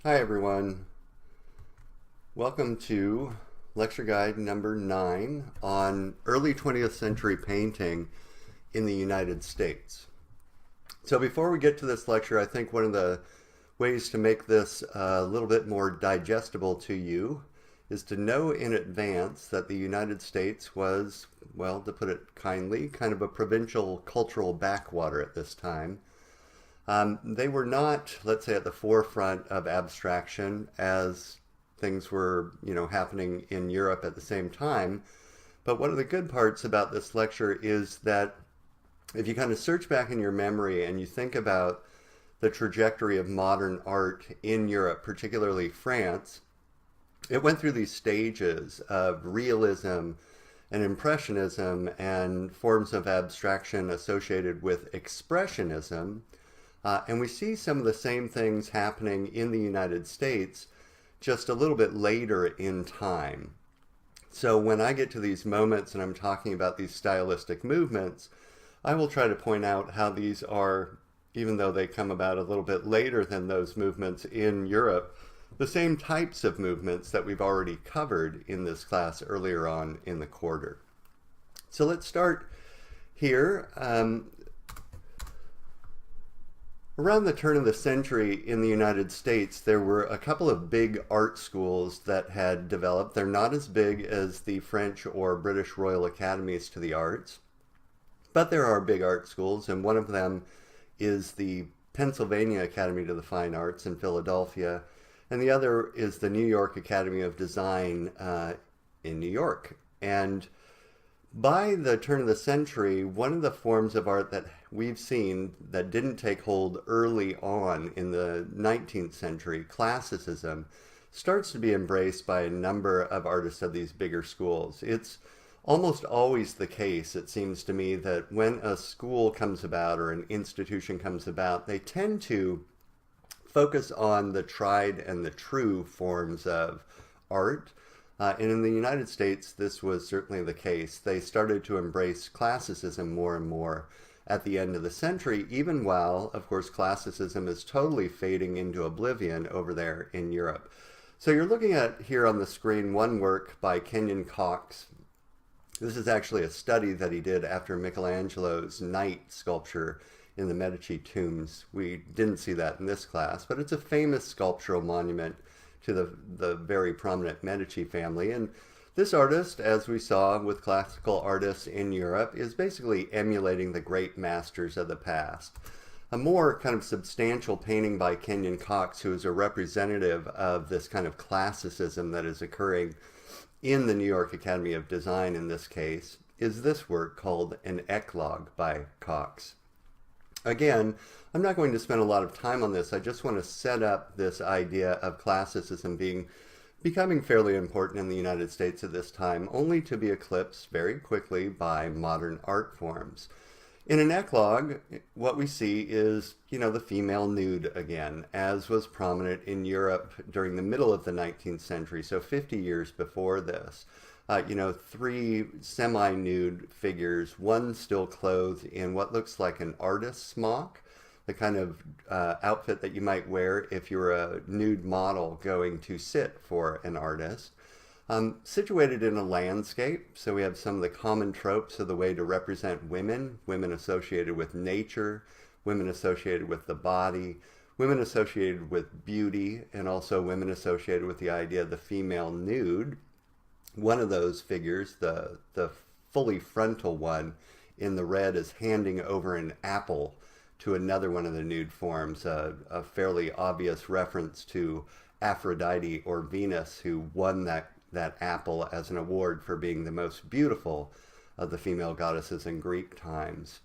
Hi everyone. Welcome to lecture guide number 9 on early 20th century painting in the United States. So before we get to this lecture, I think one of the ways to make this a little bit more digestible to you is to know in advance that the United States was, well, to put it kindly, kind of a provincial cultural backwater at this time. They were not, let's say, at the forefront of abstraction as things were, happening in Europe at the same time. But one of the good parts about this lecture is that if you kind of search back in your memory and you think about the trajectory of modern art in Europe, particularly France, it went through these stages of realism and impressionism and forms of abstraction associated with expressionism. And we see some of the same things happening in the United States just a little bit later in time. So when I get to these moments and I'm talking about these stylistic movements, I will try to point out how these are, even though they come about a little bit later than those movements in Europe, the same types of movements that we've already covered in this class earlier on in the quarter. So let's start here. Around the turn of the century in the United States, there were a couple of big art schools that had developed. They're not as big as the French or British Royal Academies to the Arts, but there are big art schools, and one of them is the Pennsylvania Academy to the Fine Arts in Philadelphia, and the other is the New York Academy of Design in New York. And by the turn of the century, one of the forms of art that we've seen that didn't take hold early on in the 19th century, Classicism, starts to be embraced by a number of artists of these bigger schools. It's almost always the case, it seems to me, that when a school comes about or an institution comes about, they tend to focus on the tried and the true forms of art. And in the United States, this was certainly the case. They started to embrace classicism more and more at the end of the century, even while, of course, classicism is totally fading into oblivion over there in Europe. So you're looking at here on the screen one work by Kenyon Cox. This is actually a study that he did after Michelangelo's Night sculpture in the Medici tombs. We didn't see that in this class, but it's a famous sculptural monument to the very prominent Medici family. And this artist, as we saw with classical artists in Europe, is basically emulating the great masters of the past. A more kind of substantial painting by Kenyon Cox, who is a representative of this kind of classicism that is occurring in the New York Academy of Design in this case, is this work called An Eclogue by Cox. Again, I'm not going to spend a lot of time on this. I just want to set up this idea of classicism becoming fairly important in the United States at this time, only to be eclipsed very quickly by modern art forms. In an eclogue, what we see is, the female nude again, as was prominent in Europe during the middle of the 19th century, so 50 years before this. 3 semi-nude figures, one still clothed in what looks like an artist's smock, the kind of outfit that you might wear if you're a nude model going to sit for an artist. Situated in a landscape, so we have some of the common tropes of the way to represent women associated with nature, women associated with the body, women associated with beauty, and also women associated with the idea of the female nude. One of those figures, the fully frontal one in the red, is handing over an apple to another one of the nude forms, a fairly obvious reference to Aphrodite or Venus, who won that apple as an award for being the most beautiful of the female goddesses in Greek times.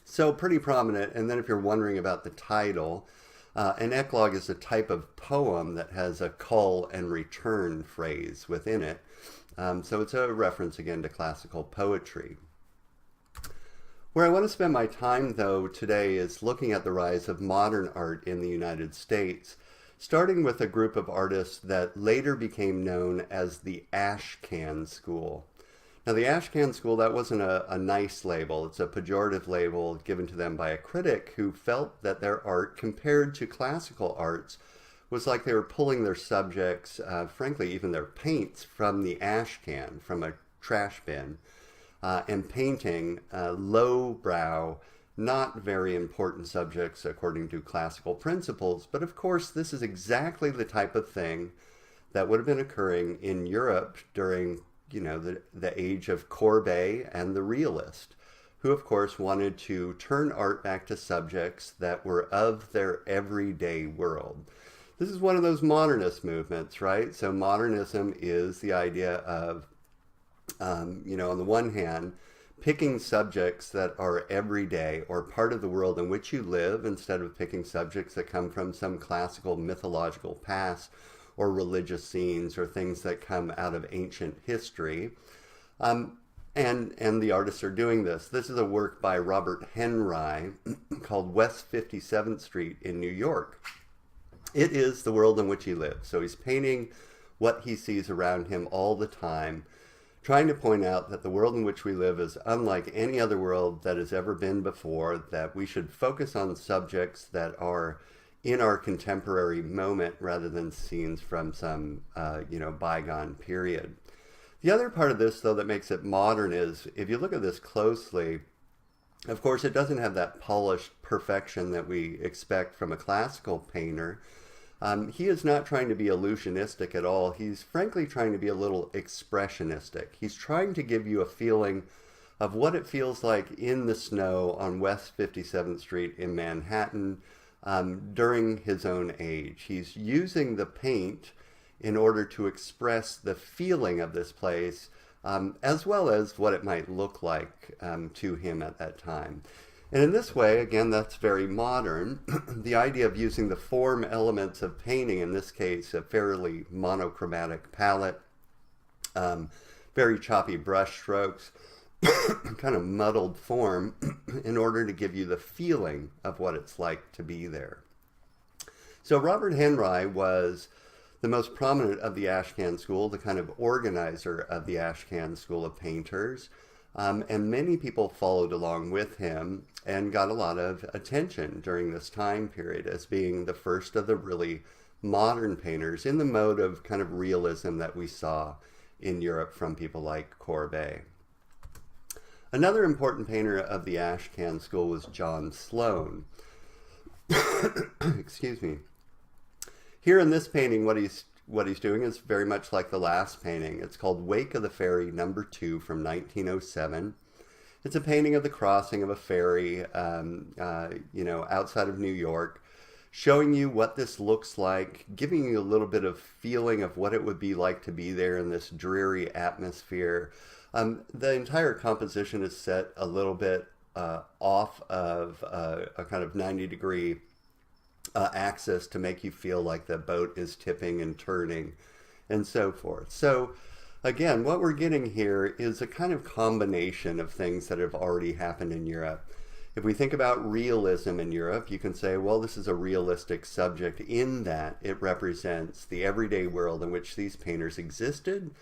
So pretty prominent. And then if you're wondering about the title, an eclogue is a type of poem that has a call and return phrase within it. So it's a reference again to classical poetry. Where I want to spend my time, though, today is looking at the rise of modern art in the United States, starting with a group of artists that later became known as the Ashcan School. Now, the Ashcan School, that wasn't a nice label. It's a pejorative label given to them by a critic who felt that their art, compared to classical arts, was like they were pulling their subjects, frankly, even their paints, from the ash can, from a trash bin, and painting lowbrow, not very important subjects according to classical principles. But of course, this is exactly the type of thing that would have been occurring in Europe during, the age of Courbet and the realist, who of course wanted to turn art back to subjects that were of their everyday world. This is one of those modernist movements, right? So modernism is the idea of, on the one hand, picking subjects that are everyday or part of the world in which you live, instead of picking subjects that come from some classical mythological past or religious scenes or things that come out of ancient history. And the artists are doing this. This is a work by Robert Henry called West 57th Street in New York. It is the world in which he lives. So he's painting what he sees around him all the time, trying to point out that the world in which we live is unlike any other world that has ever been before, that we should focus on subjects that are in our contemporary moment rather than scenes from some, bygone period. The other part of this, though, that makes it modern is, if you look at this closely, of course, it doesn't have that polished perfection that we expect from a classical painter. He is not trying to be illusionistic at all. He's frankly trying to be a little expressionistic. He's trying to give you a feeling of what it feels like in the snow on West 57th Street in Manhattan during his own age. He's using the paint in order to express the feeling of this place, as well as what it might look like to him at that time. And in this way, again, that's very modern. The idea of using the form elements of painting, in this case, a fairly monochromatic palette, very choppy brush strokes, kind of muddled form, in order to give you the feeling of what it's like to be there. So Robert Henry was the most prominent of the Ashcan school, the kind of organizer of the Ashcan school of painters. And many people followed along with him and got a lot of attention during this time period as being the first of the really modern painters in the mode of kind of realism that we saw in Europe from people like Courbet. Another important painter of the Ashcan school was Jon Sloan. Excuse me. Here in this painting, what he's doing is very much like the last painting. It's called Wake of the Ferry No. 2 from 1907. It's a painting of the crossing of a ferry, outside of New York, showing you what this looks like, giving you a little bit of feeling of what it would be like to be there in this dreary atmosphere. The entire composition is set a little bit off of a kind of 90-degree axis to make you feel like the boat is tipping and turning and so forth. So again, what we're getting here is a kind of combination of things that have already happened in Europe. If we think about realism in Europe, you can say, well, this is a realistic subject in that it represents the everyday world in which these painters existed.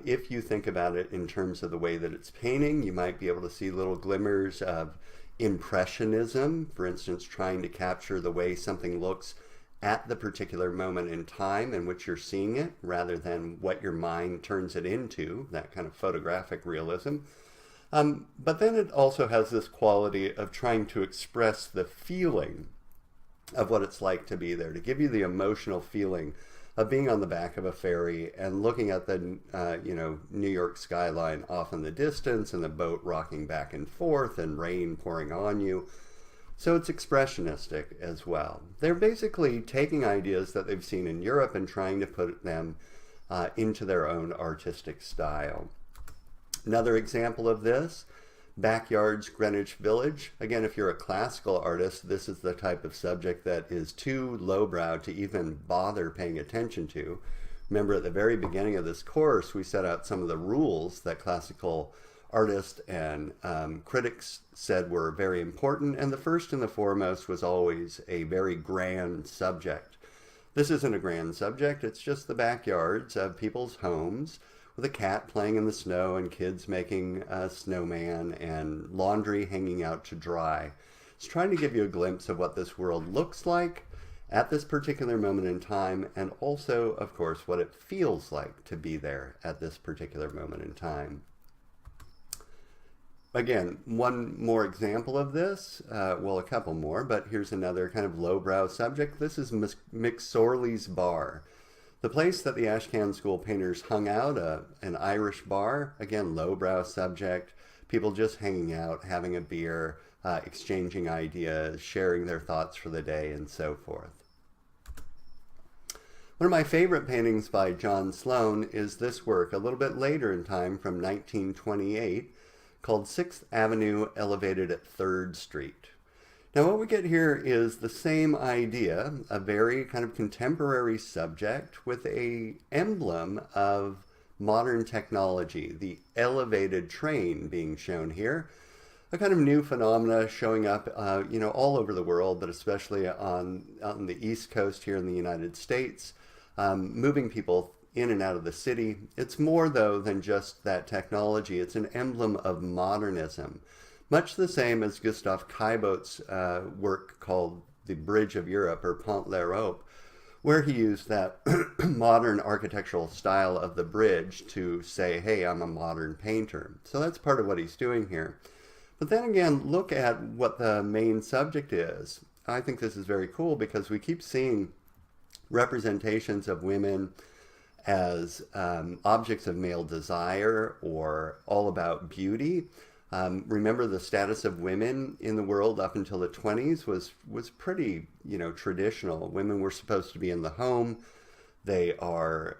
If you think about it in terms of the way that it's painting, you might be able to see little glimmers of impressionism, for instance, trying to capture the way something looks at the particular moment in time in which you're seeing it, rather than what your mind turns it into, that kind of photographic realism. But then it also has this quality of trying to express the feeling of what it's like to be there, to give you the emotional feeling of being on the back of a ferry and looking at the New York skyline off in the distance, and the boat rocking back and forth and rain pouring on you. So it's expressionistic as well. They're basically taking ideas that they've seen in Europe and trying to put them into their own artistic style. Another example of this, Backyard's Greenwich Village. Again, if you're a classical artist, this is the type of subject that is too lowbrow to even bother paying attention to. Remember, at the very beginning of this course, we set out some of the rules that classical artists and critics said were very important, and the first and the foremost was always a very grand subject. This isn't a grand subject, it's just the backyards of people's homes, with a cat playing in the snow and kids making a snowman and laundry hanging out to dry. It's trying to give you a glimpse of what this world looks like at this particular moment in time, and also, of course, what it feels like to be there at this particular moment in time. Again, one more example of this, well, a couple more, but here's another kind of lowbrow subject. This is McSorleys Bar, the place that the Ashcan School painters hung out, an Irish bar. Again, lowbrow subject, people just hanging out, having a beer, exchanging ideas, sharing their thoughts for the day, and so forth. One of my favorite paintings by John Sloan is this work, a little bit later in time, from 1928, called 6th Avenue Elevated at 3rd Street. Now what we get here is the same idea, a very kind of contemporary subject with a emblem of modern technology, the elevated train being shown here, a kind of new phenomena showing up all over the world, but especially on the East Coast here in the United States, moving people in and out of the city. It's more, though, than just that technology. It's an emblem of modernism, much the same as Gustave Caillebott's work called The Bridge of Europe, or Pont l'Europe, where he used that modern architectural style of the bridge to say, hey, I'm a modern painter. So that's part of what he's doing here. But then again, look at what the main subject is. I think this is very cool because we keep seeing representations of women as objects of male desire or all about beauty. Remember, the status of women in the world up until the 20s was pretty, traditional. Women were supposed to be in the home. They are,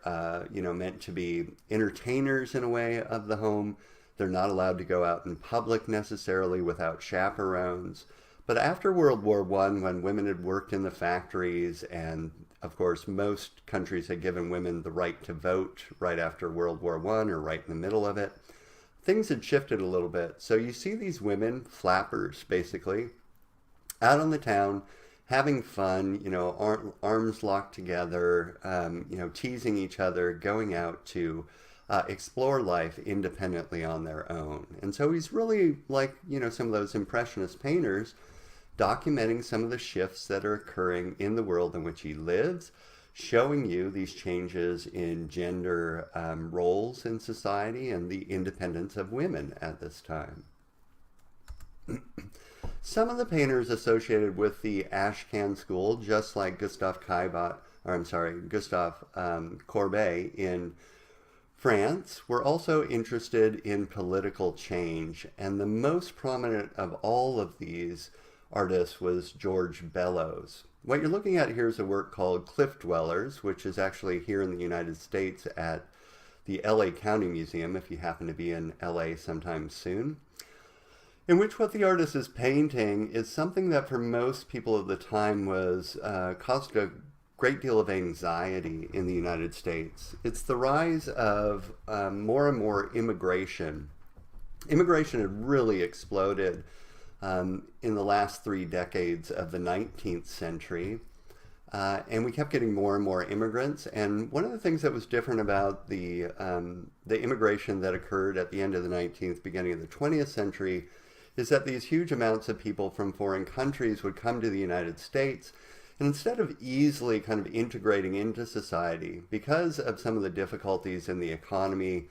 meant to be entertainers in a way of the home. They're not allowed to go out in public necessarily without chaperones. But after World War I, when women had worked in the factories, and of course most countries had given women the right to vote right after World War I or right in the middle of it, things had shifted a little bit. So you see these women, flappers basically, out on the town, having fun, arms locked together, teasing each other, going out to explore life independently on their own. And so he's really like, some of those impressionist painters, documenting some of the shifts that are occurring in the world in which he lives, showing you these changes in gender roles in society and the independence of women at this time. Some of the painters associated with the Ashcan School, just like Gustave Courbet in France, were also interested in political change, and the most prominent of all of these artist was George Bellows. What you're looking at here is a work called Cliff Dwellers, which is actually here in the United States at the LA County Museum, if you happen to be in LA sometime soon, in which what the artist is painting is something that for most people of the time was caused a great deal of anxiety in the United States. It's the rise of more and more immigration. Immigration had really exploded in the last 3 decades of the 19th century. And we kept getting more and more immigrants. And one of the things that was different about the immigration that occurred at the end of the 19th, beginning of the 20th century, is that these huge amounts of people from foreign countries would come to the United States. And instead of easily kind of integrating into society, because of some of the difficulties in the economy,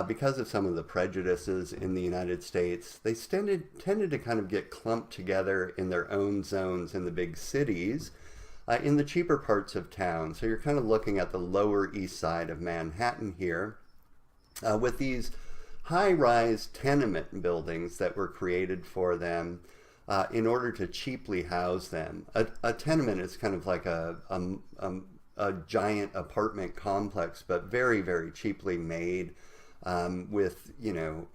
because of some of the prejudices in the United States, they tended to kind of get clumped together in their own zones in the big cities, in the cheaper parts of town. So you're kind of looking at the Lower East Side of Manhattan here, with these high-rise tenement buildings that were created for them in order to cheaply house them. A tenement is kind of like a giant apartment complex, but very, very cheaply made, with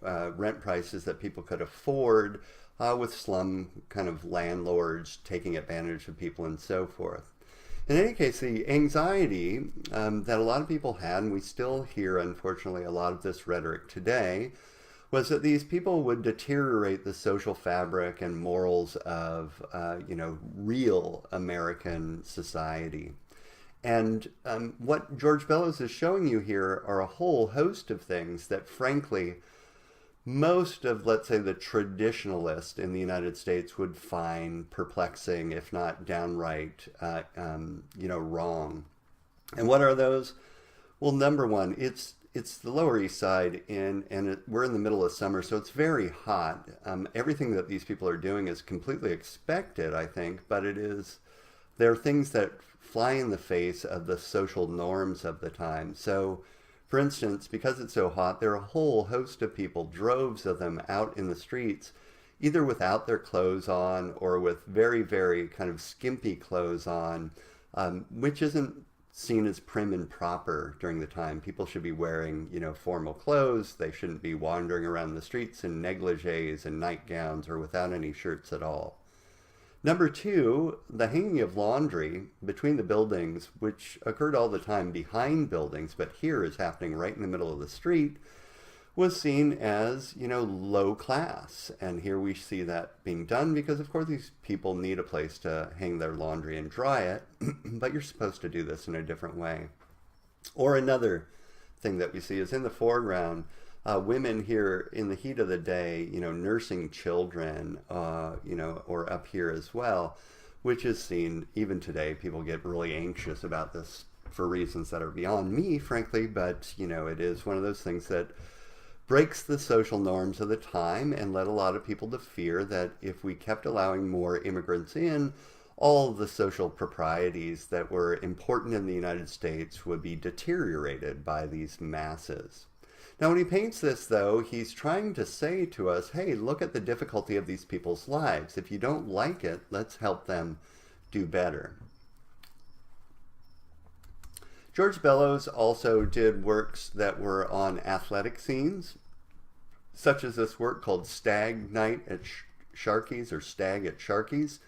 rent prices that people could afford, with slum kind of landlords taking advantage of people and so forth. In any case, the anxiety that a lot of people had, and we still hear, unfortunately, a lot of this rhetoric today, was that these people would deteriorate the social fabric and morals of, real American society. And what George Bellows is showing you here are a whole host of things that, frankly, most of, let's say, the traditionalists in the United States would find perplexing, if not downright, wrong. And what are those? Well, number one, it's the Lower East Side, we're in the middle of summer, so it's very hot. Everything that these people are doing is completely expected, I think, but there are things that fly in the face of the social norms of the time. So, for instance, because it's so hot, there are a whole host of people, droves of them, out in the streets, either without their clothes on or with very, very kind of skimpy clothes on, which isn't seen as prim and proper during the time. People should be wearing, formal clothes. They shouldn't be wandering around the streets in negligees and nightgowns or without any shirts at all. Number two, the hanging of laundry between the buildings, which occurred all the time behind buildings, but here is happening right in the middle of the street, was seen as, low class. And here we see that being done because, of course, these people need a place to hang their laundry and dry it, but you're supposed to do this in a different way. Or another thing that we see is in the foreground, women here in the heat of the day, nursing children, or up here as well, which is seen even today. People get really anxious about this for reasons that are beyond me, frankly, but, it is one of those things that breaks the social norms of the time and led a lot of people to fear that if we kept allowing more immigrants in, all the social proprieties that were important in the United States would be deteriorated by these masses. Now, when he paints this, though, he's trying to say to us, hey, look at the difficulty of these people's lives. If you don't like it, let's help them do better. George Bellows also did works that were on athletic scenes, such as this work called Stag Night at Sharkey's, or Stag at Sharkey's.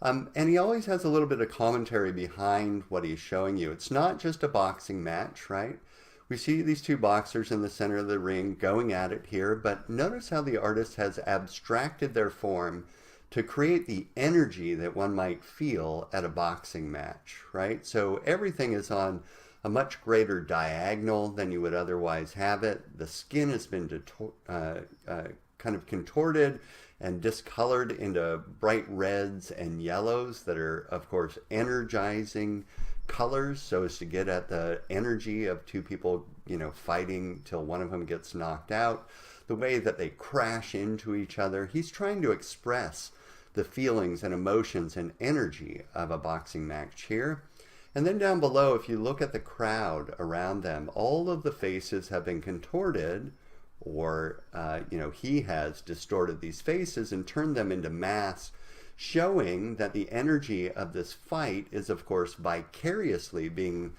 And he always has a little bit of commentary behind what he's showing you. It's not just a boxing match, right? We see these two boxers in the center of the ring going at it here, but notice how the artist has abstracted their form to create the energy that one might feel at a boxing match, right? So everything is on a much greater diagonal than you would otherwise have it. The skin has been kind of contorted and discolored into bright reds and yellows that are, of course, energizing colors so as to get at the energy of two people, fighting till one of them gets knocked out. The way that they crash into each other. He's trying to express the feelings and emotions and energy of a boxing match here. And then down below, if you look at the crowd around them, all of the faces have been contorted, or, he has distorted these faces and turned them into masks, showing that the energy of this fight is, of course, vicariously being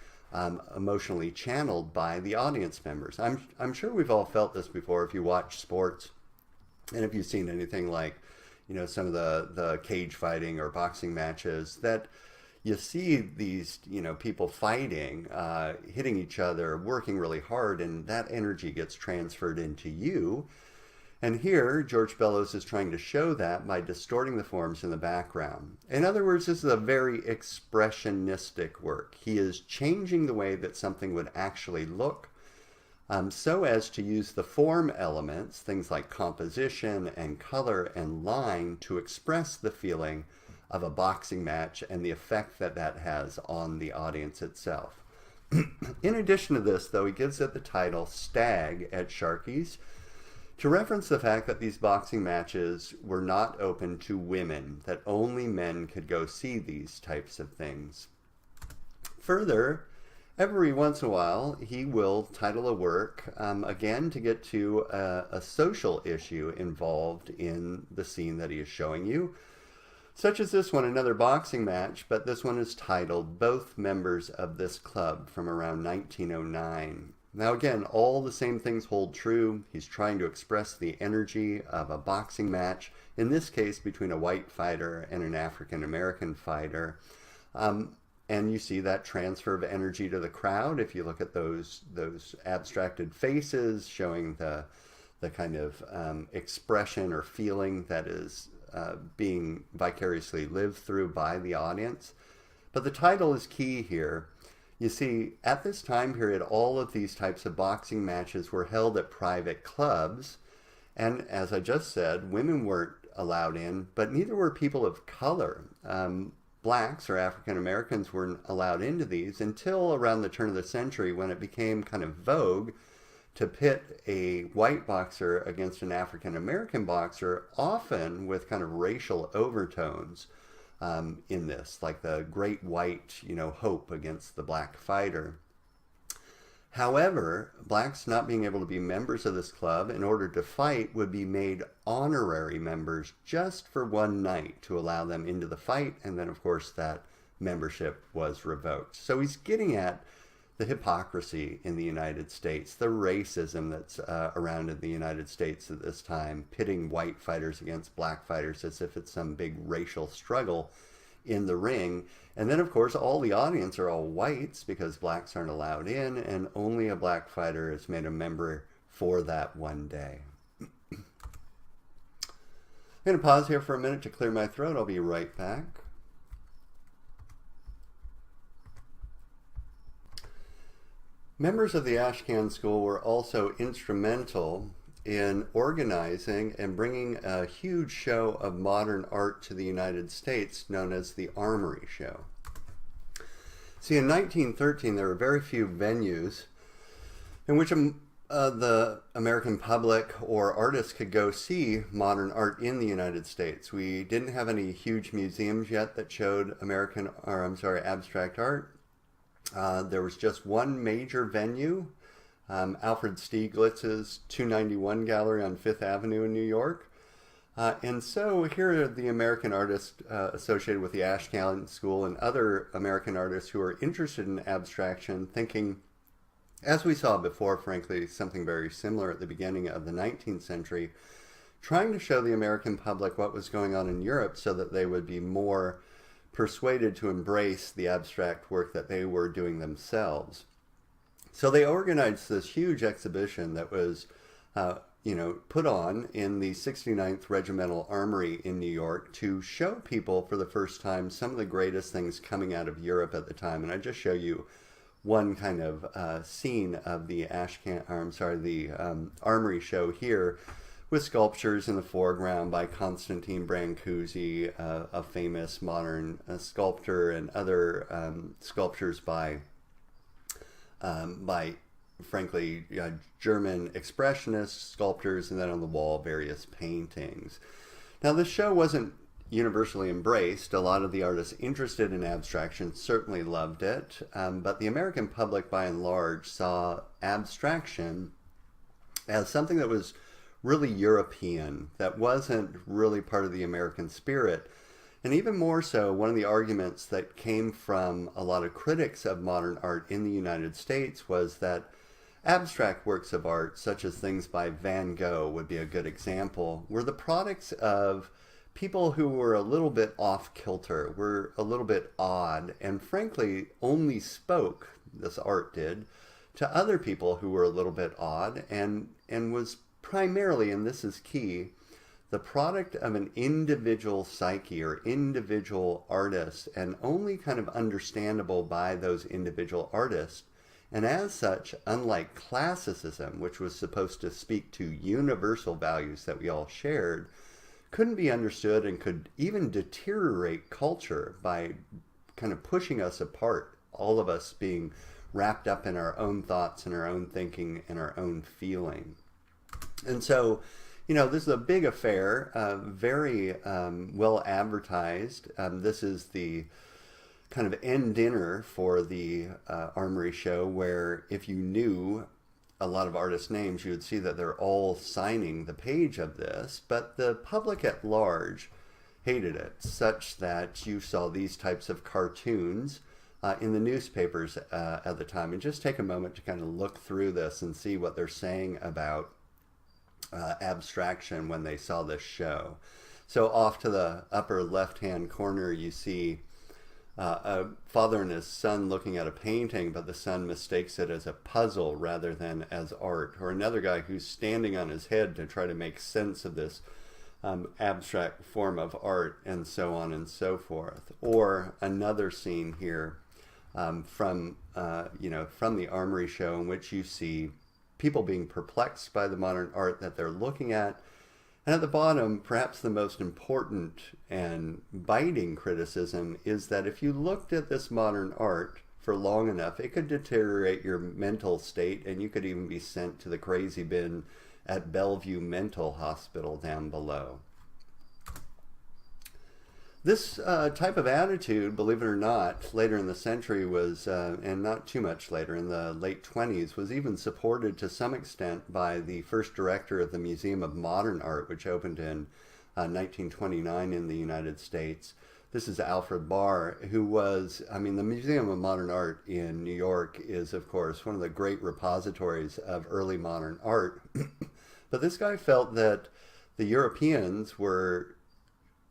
emotionally channeled by the audience members. I'm sure we've all felt this before if you watch sports, and if you've seen anything like, some of the cage fighting or boxing matches, that you see these, people fighting, hitting each other, working really hard, and that energy gets transferred into you. And here, George Bellows is trying to show that by distorting the forms in the background. In other words, this is a very expressionistic work. He is changing the way that something would actually look, so as to use the form elements, things like composition and color and line, to express the feeling of a boxing match and the effect that that has on the audience itself. In addition to this, though, he gives it the title Stag at Sharkey's, to reference the fact that these boxing matches were not open to women, that only men could go see these types of things. Further, every once in a while, he will title a work, again, to get to a social issue involved in the scene that he is showing you, such as this one, another boxing match, but this one is titled Both Members of This Club, from around 1909. Now again, all the same things hold true. He's trying to express the energy of a boxing match, in this case between a white fighter and an African-American fighter. And you see that transfer of energy to the crowd if you look at those abstracted faces showing the kind of expression or feeling that is being vicariously lived through by the audience. But the title is key here. You see, at this time period, all of these types of boxing matches were held at private clubs, And as I just said, women weren't allowed in, but neither were people of color. Blacks or African Americans weren't allowed into these until around the turn of the century, when it became kind of vogue to pit a white boxer against an African American boxer, often with kind of racial overtones in this, like the great white, hope against the black fighter. However, blacks not being able to be members of this club in order to fight would be made honorary members just for one night to allow them into the fight, and then of course that membership was revoked. So he's getting at the hypocrisy in the United States, the racism that's around in the United States at this time, pitting white fighters against black fighters as if it's some big racial struggle in the ring. And then of course all the audience are all whites because blacks aren't allowed in, and only a black fighter is made a member for that one day. I'm going to pause here for a minute to clear my throat. I'll be right back. Members of the Ashcan School were also instrumental in organizing and bringing a huge show of modern art to the United States known as the Armory Show. See, in 1913, there were very few venues in which the American public or artists could go see modern art in the United States. We didn't have any huge museums yet that showed abstract art. There was just one major venue, Alfred Stieglitz's 291 Gallery on Fifth Avenue in New York. And so here are the American artists associated with the Ashcan School and other American artists who are interested in abstraction, thinking, as we saw before, frankly, something very similar at the beginning of the 19th century, trying to show the American public what was going on in Europe so that they would be more persuaded to embrace the abstract work that they were doing themselves. So they organized this huge exhibition that was put on in the 69th Regimental Armory in New York to show people for the first time some of the greatest things coming out of Europe at the time. And I just show you one kind of scene of the Armory Show here, with sculptures in the foreground by Constantine Brancusi, a famous modern sculptor, and other sculptures by frankly, German expressionist sculptors, and then on the wall, various paintings. Now, this show wasn't universally embraced. A lot of the artists interested in abstraction certainly loved it, but the American public, by and large, saw abstraction as something that was really European, that wasn't really part of the American spirit. And even more so, one of the arguments that came from a lot of critics of modern art in the United States was that abstract works of art, such as things by Van Gogh would be a good example, were the products of people who were a little bit off kilter, were a little bit odd, and frankly only spoke, this art did, to other people who were a little bit odd, and was primarily, and this is key, the product of an individual psyche or individual artist, and only kind of understandable by those individual artists. And as such, unlike Classicism, which was supposed to speak to universal values that we all shared, couldn't be understood and could even deteriorate culture by kind of pushing us apart, all of us being wrapped up in our own thoughts and our own thinking and our own feeling. And so, this is a big affair, very well advertised. This is the kind of end dinner for the Armory Show, where if you knew a lot of artists' names, you would see that they're all signing the page of this. But the public at large hated it, such that you saw these types of cartoons in the newspapers at the time. And just take a moment to kind of look through this and see what they're saying about abstraction when they saw this show. So off to the upper left-hand corner, you see a father and his son looking at a painting, but the son mistakes it as a puzzle rather than as art. Or another guy who's standing on his head to try to make sense of this abstract form of art, and so on and so forth. Or another scene here from the Armory Show, in which you see people being perplexed by the modern art that they're looking at. And at the bottom, perhaps the most important and biting criticism is that if you looked at this modern art for long enough, it could deteriorate your mental state, and you could even be sent to the crazy bin at Bellevue Mental Hospital down below. This type of attitude, believe it or not, later in the century was, and not too much later, in the late 20s, was even supported to some extent by the first director of the Museum of Modern Art, which opened in 1929 in the United States. This is Alfred Barr, who was, the Museum of Modern Art in New York is, of course, one of the great repositories of early modern art. But this guy felt that the Europeans were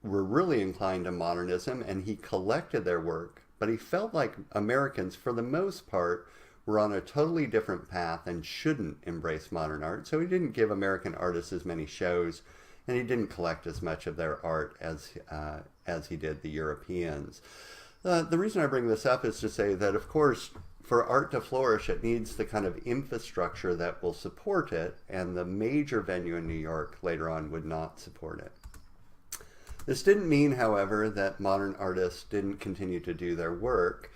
really inclined to modernism, and he collected their work, but he felt like Americans, for the most part, were on a totally different path and shouldn't embrace modern art. So he didn't give American artists as many shows, and he didn't collect as much of their art as he did the Europeans. The reason I bring this up is to say that, of course, for art to flourish, it needs the kind of infrastructure that will support it, and the major venue in New York later on would not support it. This didn't mean, however, that modern artists didn't continue to do their work.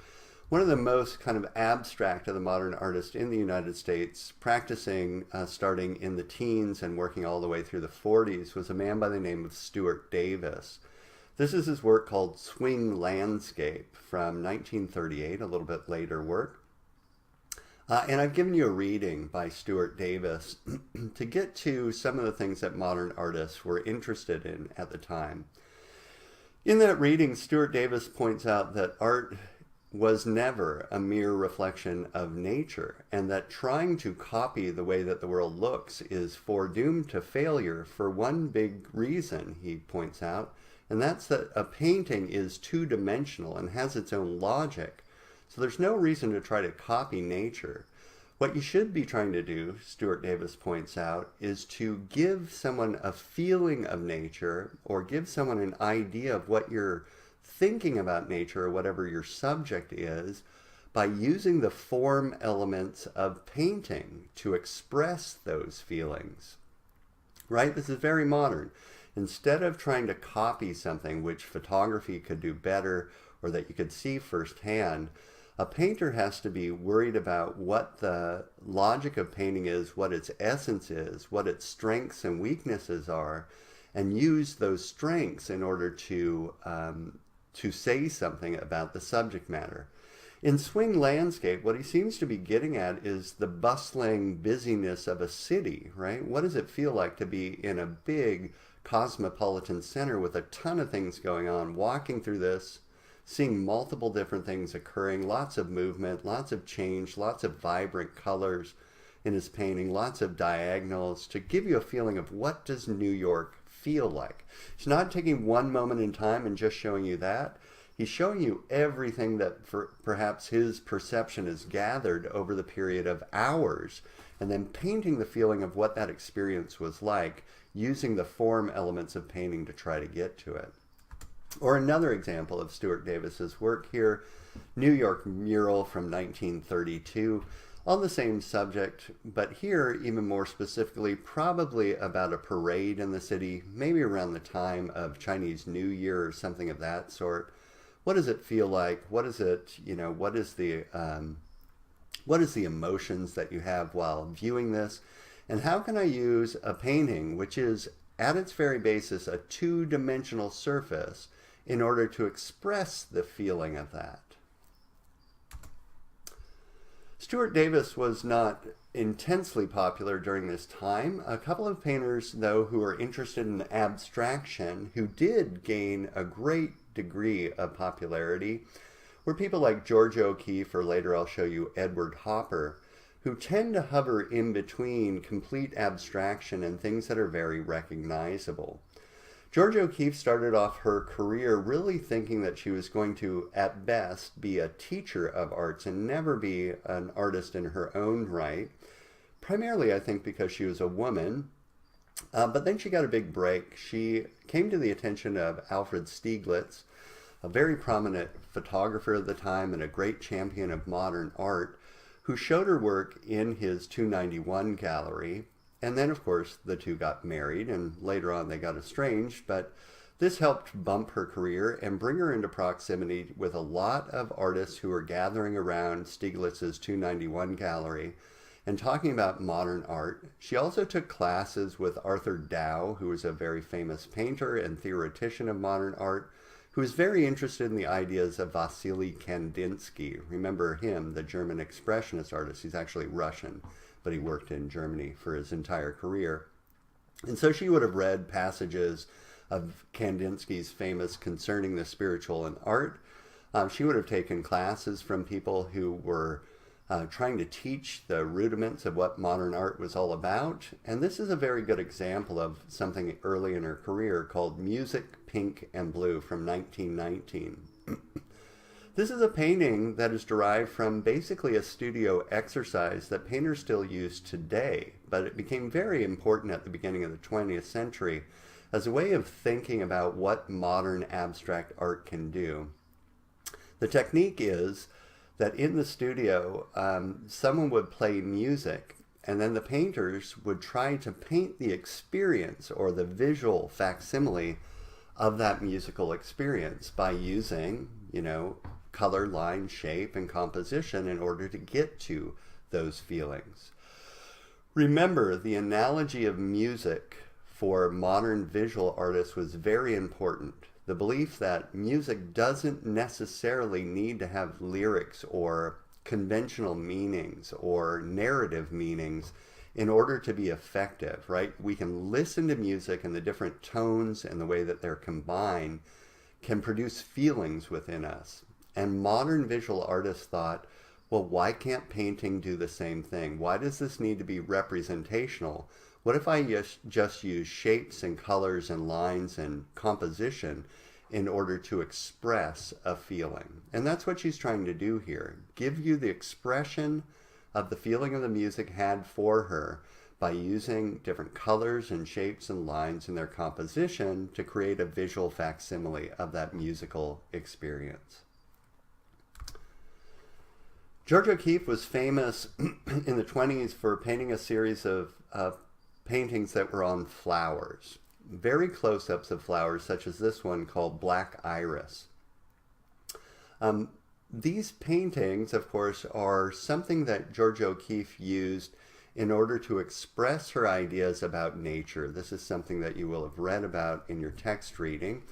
One of the most kind of abstract of the modern artists in the United States, practicing starting in the teens and working all the way through the 40s, was a man by the name of Stuart Davis. This is his work called Swing Landscape from 1938, a little bit later work. And I've given you a reading by Stuart Davis to get to some of the things that modern artists were interested in at the time. In that reading, Stuart Davis points out that art was never a mere reflection of nature, and that trying to copy the way that the world looks is foredoomed to failure for one big reason, he points out, and that's that a painting is two-dimensional and has its own logic. So there's no reason to try to copy nature. What you should be trying to do, Stuart Davis points out, is to give someone a feeling of nature, or give someone an idea of what you're thinking about nature, or whatever your subject is, by using the form elements of painting to express those feelings. Right? This is very modern. Instead of trying to copy something which photography could do better, or that you could see firsthand, a painter has to be worried about what the logic of painting is, what its essence is, what its strengths and weaknesses are, and use those strengths in order to say something about the subject matter. In Swing Landscape, what he seems to be getting at is the bustling busyness of a city, right? What does it feel like to be in a big cosmopolitan center with a ton of things going on, walking through this, seeing multiple different things occurring, lots of movement, lots of change, lots of vibrant colors in his painting, lots of diagonals, to give you a feeling of what does New York feel like. He's not taking one moment in time and just showing you that. He's showing you everything that perhaps his perception has gathered over the period of hours, and then painting the feeling of what that experience was like, using the form elements of painting to try to get to it. Or another example of Stuart Davis's work here, New York Mural from 1932, on the same subject, but here even more specifically, probably about a parade in the city, maybe around the time of Chinese New Year or something of that sort. What does it feel like? What is it, what is the emotions that you have while viewing this? And how can I use a painting, which is at its very basis a two-dimensional surface, in order to express the feeling of that? Stuart Davis was not intensely popular during this time. A couple of painters, though, who are interested in abstraction, who did gain a great degree of popularity, were people like George O'Keeffe, or later I'll show you Edward Hopper, who tend to hover in between complete abstraction and things that are very recognizable. George O'Keeffe started off her career really thinking that she was going to, at best, be a teacher of arts and never be an artist in her own right. Primarily, I think, because she was a woman. But then she got a big break. She came to the attention of Alfred Stieglitz, a very prominent photographer of the time and a great champion of modern art, who showed her work in his 291 gallery. And then, of course, the two got married, and later on they got estranged, but this helped bump her career and bring her into proximity with a lot of artists who were gathering around Stieglitz's 291 gallery and talking about modern art. She also took classes with Arthur Dow, who was a very famous painter and theoretician of modern art, who was very interested in the ideas of Vasily Kandinsky. Remember him, the German expressionist artist. He's actually Russian, but he worked in Germany for his entire career. And so she would have read passages of Kandinsky's famous Concerning the Spiritual in Art. She would have taken classes from people who were trying to teach the rudiments of what modern art was all about. And this is a very good example of something early in her career called Music, Pink, and Blue from 1919. This is a painting that is derived from basically a studio exercise that painters still use today, but it became very important at the beginning of the 20th century as a way of thinking about what modern abstract art can do. The technique is that in the studio, someone would play music, and then the painters would try to paint the experience or the visual facsimile of that musical experience by using, color, line, shape, and composition in order to get to those feelings. Remember, the analogy of music for modern visual artists was very important. The belief that music doesn't necessarily need to have lyrics or conventional meanings or narrative meanings in order to be effective, right? We can listen to music, and the different tones and the way that they're combined can produce feelings within us. And modern visual artists thought, well, why can't painting do the same thing? Why does this need to be representational? What if I just use shapes and colors and lines and composition in order to express a feeling? And that's what she's trying to do here. Give you the expression of the feeling of the music had for her by using different colors and shapes and lines in their composition to create a visual facsimile of that musical experience. George O'Keeffe was famous in the 20s for painting a series of paintings that were on flowers, very close-ups of flowers, such as this one called Black Iris. These paintings, of course, are something that George O'Keeffe used in order to express her ideas about nature. This is something that you will have read about in your text reading.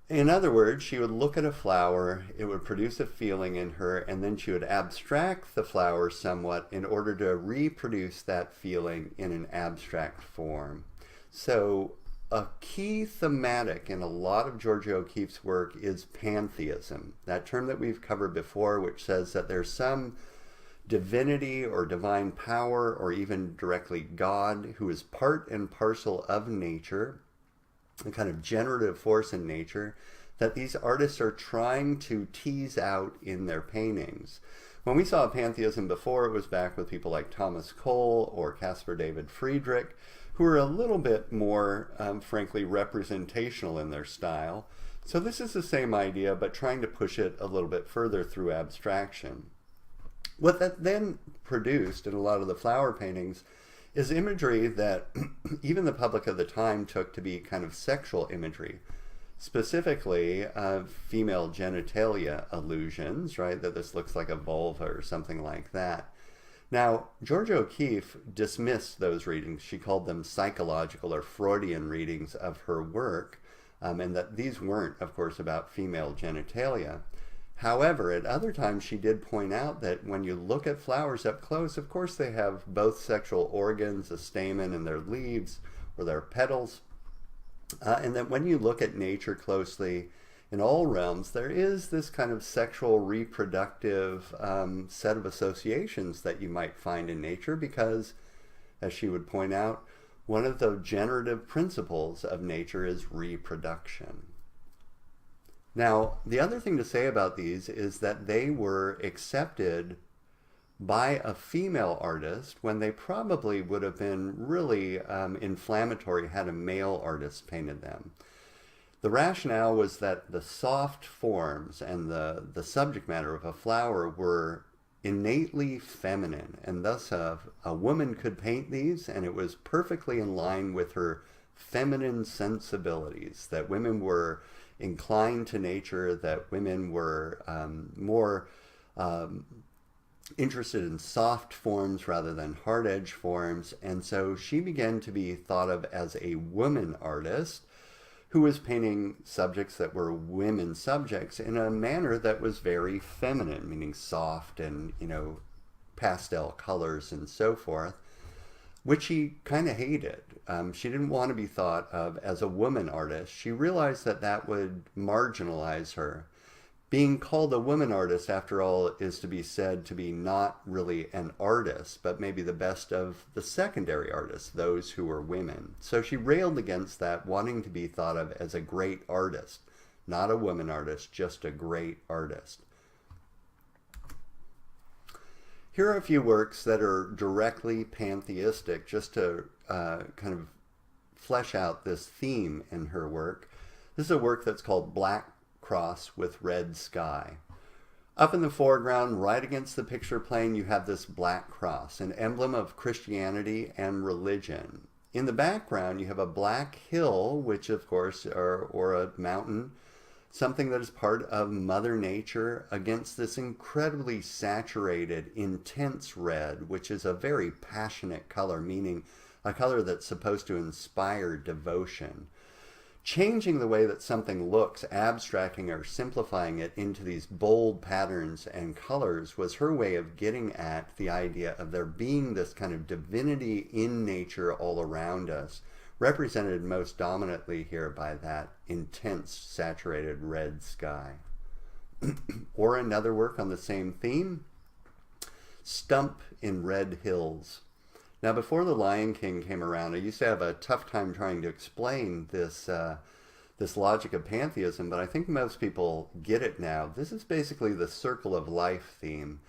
In other words, she would look at a flower, it would produce a feeling in her, and then she would abstract the flower somewhat in order to reproduce that feeling in an abstract form. So a key thematic in a lot of Georgia O'Keeffe's work is pantheism, that term that we've covered before, which says that there's some divinity or divine power or even directly God who is part and parcel of nature, a kind of generative force in nature that these artists are trying to tease out in their paintings. When we saw pantheism before, it was back with people like Thomas Cole or Caspar David Friedrich, who are a little bit more, frankly, representational in their style. So this is the same idea, but trying to push it a little bit further through abstraction. What that then produced in a lot of the flower paintings is imagery that even the public of the time took to be kind of sexual imagery, specifically female genitalia allusions, right? That this looks like a vulva or something like that. Now, Georgia O'Keeffe dismissed those readings. She called them psychological or Freudian readings of her work, and that these weren't, of course, about female genitalia. However, at other times she did point out that when you look at flowers up close, of course they have both sexual organs, a stamen and their leaves or their petals, and that when you look at nature closely in all realms, there is this kind of sexual reproductive set of associations that you might find in nature because, as she would point out, one of the generative principles of nature is reproduction. Now, the other thing to say about these is that they were accepted by a female artist when they probably would have been really inflammatory had a male artist painted them. The rationale was that the soft forms and the subject matter of a flower were innately feminine, and thus a woman could paint these, and it was perfectly in line with her feminine sensibilities, that women were inclined to nature, that women were more interested in soft forms rather than hard edge forms. And so she began to be thought of as a woman artist who was painting subjects that were women subjects in a manner that was very feminine, meaning soft and, pastel colors and so forth, which she kind of hated. She didn't want to be thought of as a woman artist. She realized that that would marginalize her. Being called a woman artist, after all, is to be said to be not really an artist, but maybe the best of the secondary artists, those who were women. So she railed against that, wanting to be thought of as a great artist, not a woman artist, just a great artist. Here are a few works that are directly pantheistic, just to kind of flesh out this theme in her work. This is a work that's called Black Cross with Red Sky. Up in the foreground, right against the picture plane, you have this black cross, an emblem of Christianity and religion. In the background, you have a black hill, which of course, or a mountain, something that is part of Mother Nature, against this incredibly saturated, intense red, which is a very passionate color, meaning a color that's supposed to inspire devotion. Changing the way that something looks, abstracting or simplifying it into these bold patterns and colors, was her way of getting at the idea of there being this kind of divinity in nature all around us, represented most dominantly here by that intense saturated red sky. Or another work on the same theme, Stump in Red Hills. Now, before The Lion King came around, I used to have a tough time trying to explain this logic of pantheism, but I think most people get it now. This is basically the circle of life theme,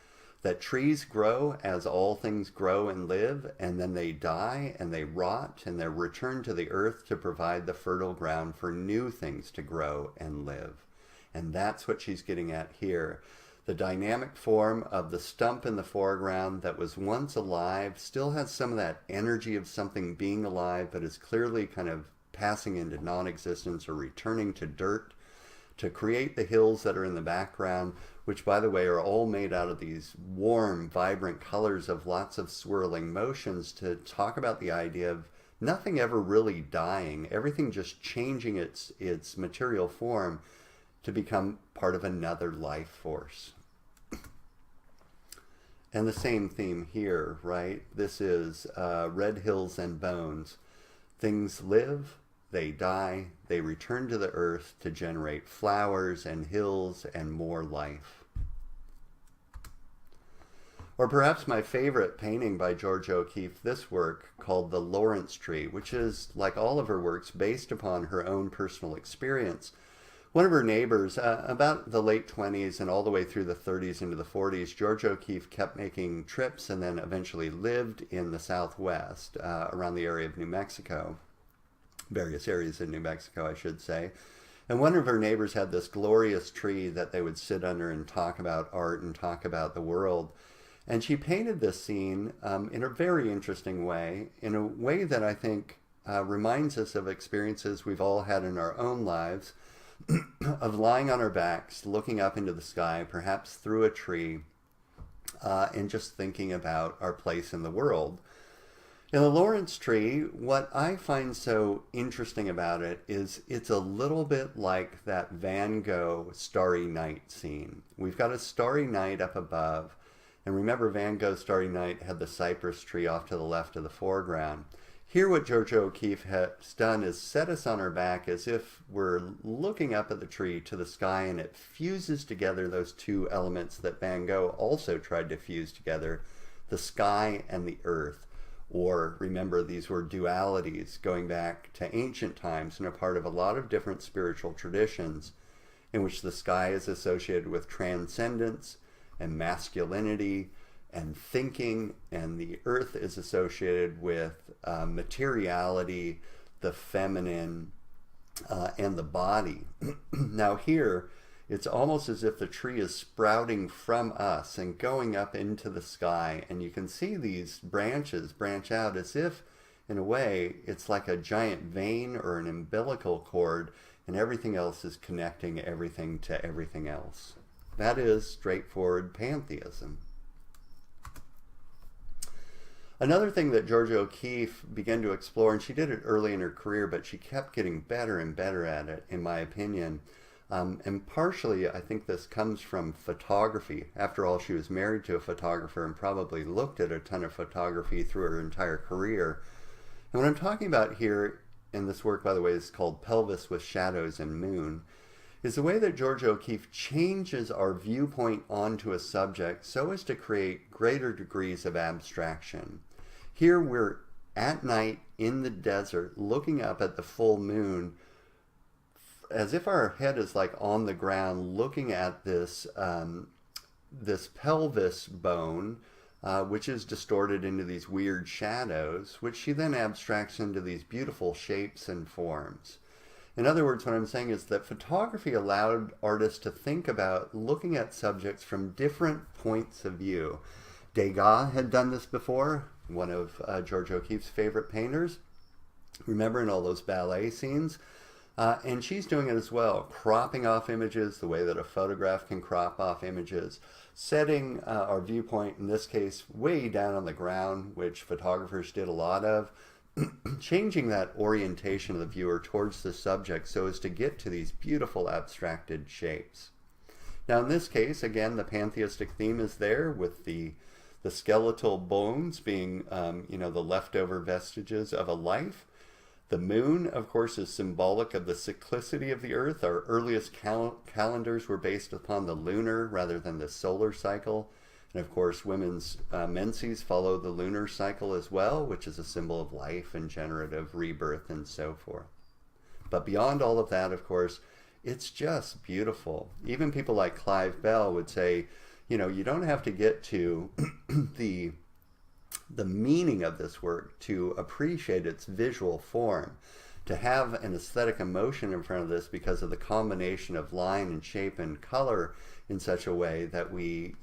that trees grow as all things grow and live, and then they die and they rot and they're returned to the earth to provide the fertile ground for new things to grow and live. And that's what she's getting at here. The dynamic form of the stump in the foreground that was once alive still has some of that energy of something being alive, but is clearly kind of passing into non-existence or returning to dirt to create the hills that are in the background, which, by the way, are all made out of these warm, vibrant colors of lots of swirling motions, to talk about the idea of nothing ever really dying, everything just changing its material form to become part of another life force. And the same theme here, right? This is Red Hills and Bones. Things live, they die, they return to the earth to generate flowers and hills and more life. Or perhaps my favorite painting by Georgia O'Keeffe, this work called The Lorenz Tree, which is, like all of her works, based upon her own personal experience. One of her neighbors, about the late 20s and all the way through the 30s into the 40s, Georgia O'Keeffe kept making trips and then eventually lived in the Southwest, around the area of New Mexico, various areas in New Mexico, I should say. And one of her neighbors had this glorious tree that they would sit under and talk about art and talk about the world. And she painted this scene in a very interesting way, in a way that I think reminds us of experiences we've all had in our own lives, of lying on our backs, looking up into the sky, perhaps through a tree, and just thinking about our place in the world. In the Lorenz Tree, what I find so interesting about it is it's a little bit like that Van Gogh Starry Night scene. We've got a starry night up above, and remember Van Gogh's Starry Night had the cypress tree off to the left of the foreground. Here what Georgia O'Keeffe has done is set us on our back as if we're looking up at the tree to the sky, and it fuses together those two elements that Van Gogh also tried to fuse together, the sky and the earth. Or remember, these were dualities going back to ancient times and are part of a lot of different spiritual traditions in which the sky is associated with transcendence and masculinity and thinking, and the earth is associated with materiality, the feminine, and the body. Now here, It's almost as if the tree is sprouting from us and going up into the sky, and you can see these branches branch out as if, in a way, it's like a giant vein or an umbilical cord, and everything else is connecting everything to everything else. That is straightforward pantheism. Another thing that Georgia O'Keeffe began to explore, and she did it early in her career, but she kept getting better and better at it, in my opinion. And partially, I think this comes from photography. After all, she was married to a photographer and probably looked at a ton of photography through her entire career. And what I'm talking about here in this work, by the way, is called Pelvis with Shadows and Moon, is the way that Georgia O'Keeffe changes our viewpoint onto a subject so as to create greater degrees of abstraction. Here we're at night in the desert looking up at the full moon as if our head is like on the ground looking at this this pelvis bone, which is distorted into these weird shadows, which she then abstracts into these beautiful shapes and forms. In other words, what I'm saying is that photography allowed artists to think about looking at subjects from different points of view. Degas had done this before, one of George O'Keeffe's favorite painters. Remember in all those ballet scenes? And she's doing it as well, cropping off images the way that a photograph can crop off images, setting our viewpoint, in this case, way down on the ground, which photographers did a lot of, changing that orientation of the viewer towards the subject so as to get to these beautiful abstracted shapes. Now in this case, again, the pantheistic theme is there with the skeletal bones being, the leftover vestiges of a life. The moon, of course, is symbolic of the cyclicity of the earth. Our earliest calendars were based upon the lunar rather than the solar cycle. And of course, women's menses follow the lunar cycle as well, which is a symbol of life and generative rebirth and so forth. But beyond all of that, of course, it's just beautiful. Even people like Clive Bell would say, you don't have to get to the meaning of this work to appreciate its visual form, to have an aesthetic emotion in front of this because of the combination of line and shape and color in such a way that we,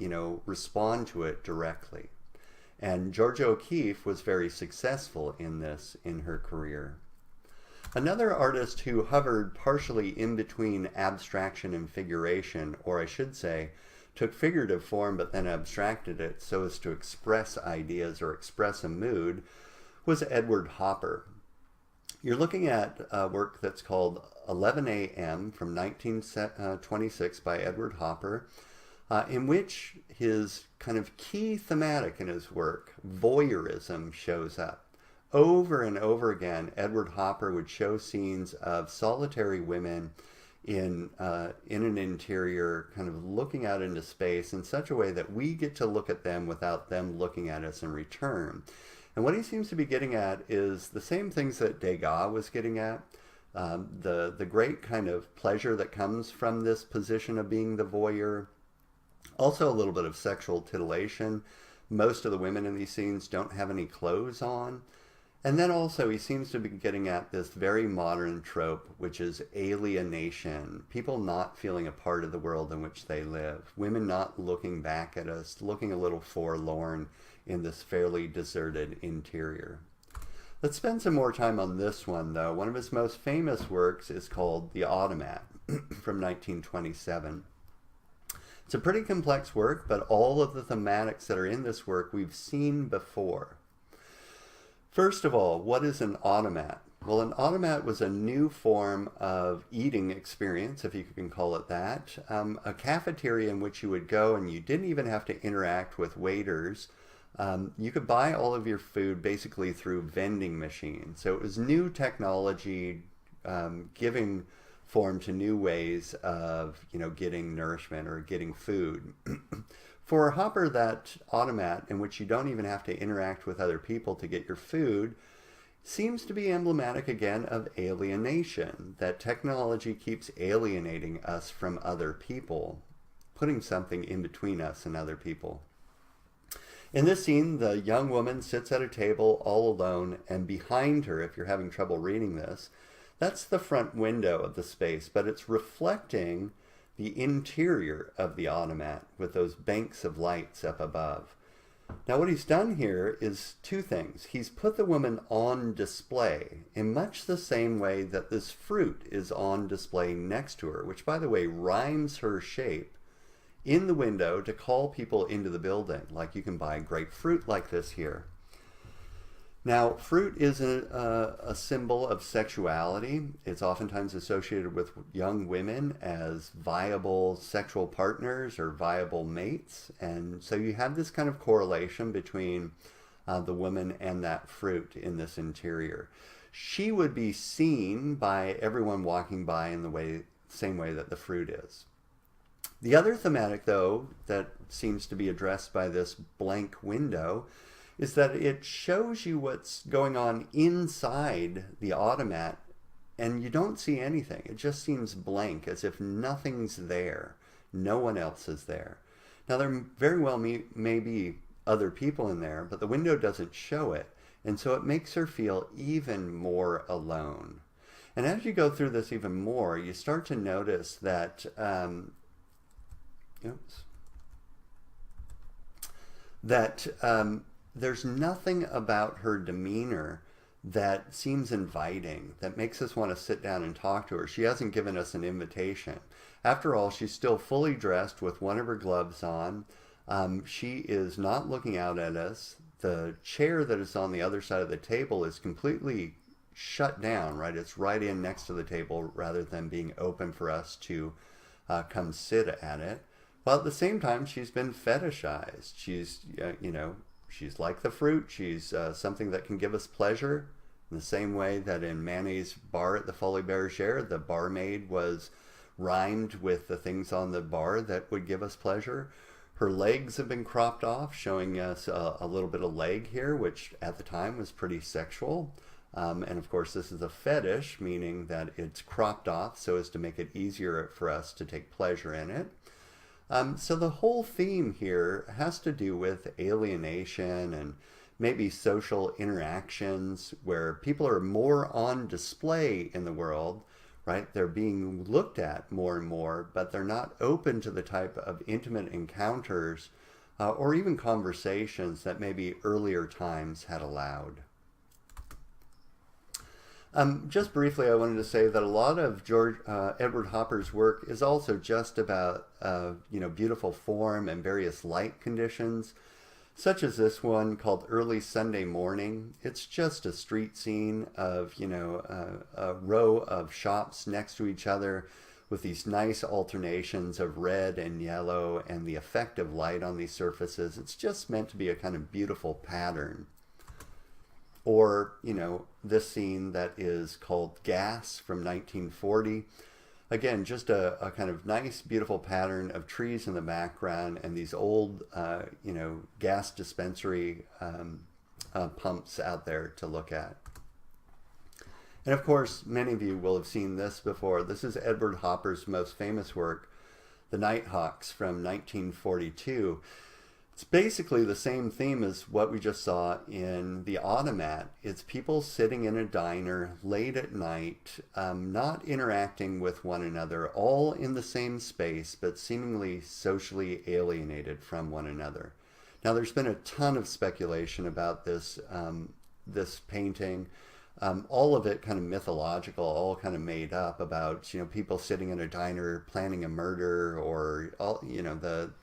respond to it directly. And Georgia O'Keeffe was very successful in this in her career. Another artist who hovered partially in between abstraction and figuration, or I should say, took figurative form but then abstracted it so as to express ideas or express a mood, was Edward Hopper. You're looking at a work that's called 11 a.m. from 1926 by Edward Hopper, in which his kind of key thematic in his work, voyeurism, shows up. Over and over again, Edward Hopper would show scenes of solitary women in an interior, kind of looking out into space in such a way that we get to look at them without them looking at us in return. And what he seems to be getting at is the same things that Degas was getting at, the great kind of pleasure that comes from this position of being the voyeur, also a little bit of sexual titillation. Most of the women in these scenes don't have any clothes on. And then also he seems to be getting at this very modern trope, which is alienation. People not feeling a part of the world in which they live. Women not looking back at us, looking a little forlorn in this fairly deserted interior. Let's spend some more time on this one, though. One of his most famous works is called The Automat from 1927. It's a pretty complex work, but all of the thematics that are in this work we've seen before. First of all, what is an automat? Well, an automat was a new form of eating experience, if you can call it that. A cafeteria in which you would go and you didn't even have to interact with waiters. You could buy all of your food basically through vending machines. So it was new technology giving form to new ways of, getting nourishment or getting food. For Hopper, that automat in which you don't even have to interact with other people to get your food seems to be emblematic again of alienation, that technology keeps alienating us from other people, putting something in between us and other people. In this scene, the young woman sits at a table all alone, and behind her, if you're having trouble reading this, that's the front window of the space, but it's reflecting the interior of the automat with those banks of lights up above. Now what he's done here is two things. He's put the woman on display in much the same way that this fruit is on display next to her, which by the way rhymes her shape, in the window to call people into the building. Like you can buy grapefruit like this here. Now, fruit is a symbol of sexuality. It's oftentimes associated with young women as viable sexual partners or viable mates. And so you have this kind of correlation between the woman and that fruit in this interior. She would be seen by everyone walking by in the same way that the fruit is. The other thematic, though, that seems to be addressed by this blank window is that it shows you what's going on inside the automat, and you don't see anything. It just seems blank, as if nothing's there. No one else is there. Now, there very well may be other people in there, but the window doesn't show it, and so it makes her feel even more alone. And as you go through this even more, you start to notice that there's nothing about her demeanor that seems inviting, that makes us want to sit down and talk to her. She hasn't given us an invitation. After all, she's still fully dressed with one of her gloves on. She is not looking out at us. The chair that is on the other side of the table is completely shut down, right? It's right in next to the table rather than being open for us to come sit at it. While at the same time, she's been fetishized. She's, she's like the fruit. She's something that can give us pleasure. In the same way that in Manet's bar at the Folies Bergère, the barmaid was rhymed with the things on the bar that would give us pleasure. Her legs have been cropped off, showing us a little bit of leg here, which at the time was pretty sexual. And of course, this is a fetish, meaning that it's cropped off so as to make it easier for us to take pleasure in it. So the whole theme here has to do with alienation and maybe social interactions where people are more on display in the world, right? They're being looked at more and more, but they're not open to the type of intimate encounters or even conversations that maybe earlier times had allowed. Just briefly, I wanted to say that a lot of Edward Hopper's work is also just about, beautiful form and various light conditions, such as this one called Early Sunday Morning. It's just a street scene of, a row of shops next to each other with these nice alternations of red and yellow and the effect of light on these surfaces. It's just meant to be a kind of beautiful pattern. Or, this scene that is called Gas from 1940. Again, just a kind of nice, beautiful pattern of trees in the background and these old, gas dispensary pumps out there to look at. And of course, many of you will have seen this before. This is Edward Hopper's most famous work, The Nighthawks from 1942. It's basically the same theme as what we just saw in the automat. It's people sitting in a diner late at night, not interacting with one another, all in the same space, but seemingly socially alienated from one another. Now, there's been a ton of speculation about this, this painting. All of it kind of mythological, all kind of made up about, people sitting in a diner planning a murder, or